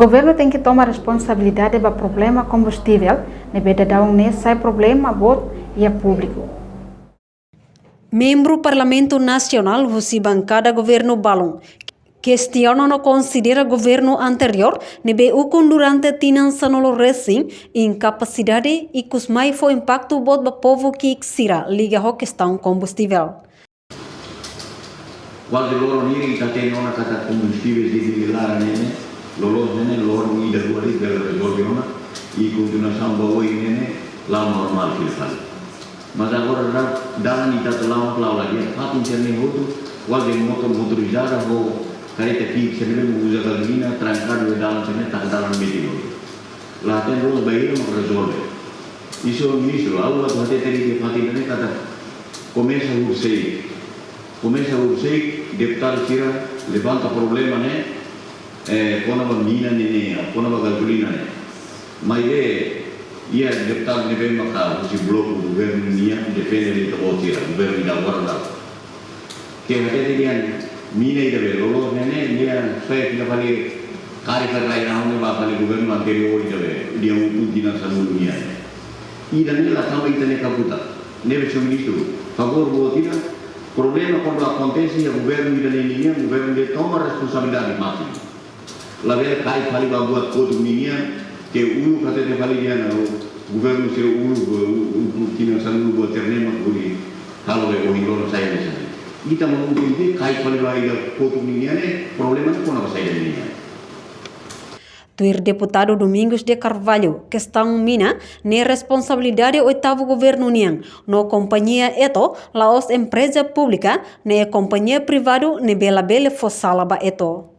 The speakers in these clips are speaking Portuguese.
governo tem que tomar responsabilidade do problema combustível, nebeda daung ne sai problema bot e público. Membro Parlamento Nacional, Husi Bancada Governo Balon, questiona não considera governo anterior, nebe ukun durante tinança no recém, incapacidade e cusmai foi impacto bot ba povo que xira liga a questão combustível. Quando loro niri catena una cata combustíveis di Lara nene, loro ida dua lì per risolvere e continuação ba oi nene lá normal que faz. Mas agora dá ni dato lá lagi, hat internet outro, quando motorizada ou careta aqui se deve usar gasolina trancado e dalam sene tak dalam medio. Lá tem os bairros não resolve. Isso algo que você tem que fazer nene kata começa a usar deputado tira levanta problema né com a mina né com a gasolina né mas ia deputado ne vem macar o bloco do governo nia defende de tira governo da guarda que até dia mina ida velo né nia foi que vale carregar lá não vai vale governo anterior dia dia sanu nia ida nela também tem caputa neve ministro favor botina. Problema quando acontece o governo iraniano, o governo toma a responsabilidade máxima. Lá vem cai fali buat outro menino que o kata de fali dia o governo se o finançando buat ternema kuri kalau o inglono saya nessa. Kita mungkin cai fali vai outro menino problema não quando saya menino. Tuir deputado Domingos de Carvalho, questão mina, ne responsabilidade oitavo governo niang, no companhia eto, laos empresa pública, ne companhia privado, ne bela fossala ba eto.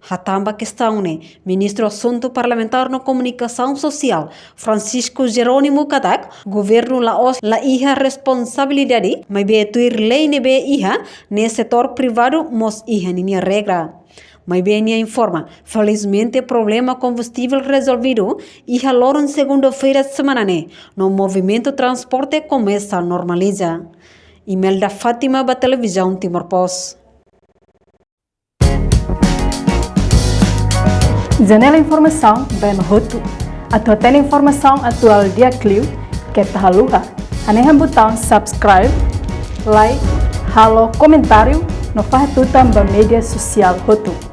Hatamba questão ne, ministro assunto parlamentar no comunicação social, Francisco Jerônimo Katak, governo laos la iha responsabilidade, mas be tuir lei ne be iha, ne setor privado mos iha ninia regra. Mas bem informa, felizmente problema combustível resolvido e a loron segunda-feira de semana no movimento transporte começa a normalizar. Imelda Fátima da televisão Timor Post. Janela informação bem mahutu. Atau informação atual dia Clio que tahaluha. Anehan botão subscribe, like, halo comentário no fahatutan ba media social hotu.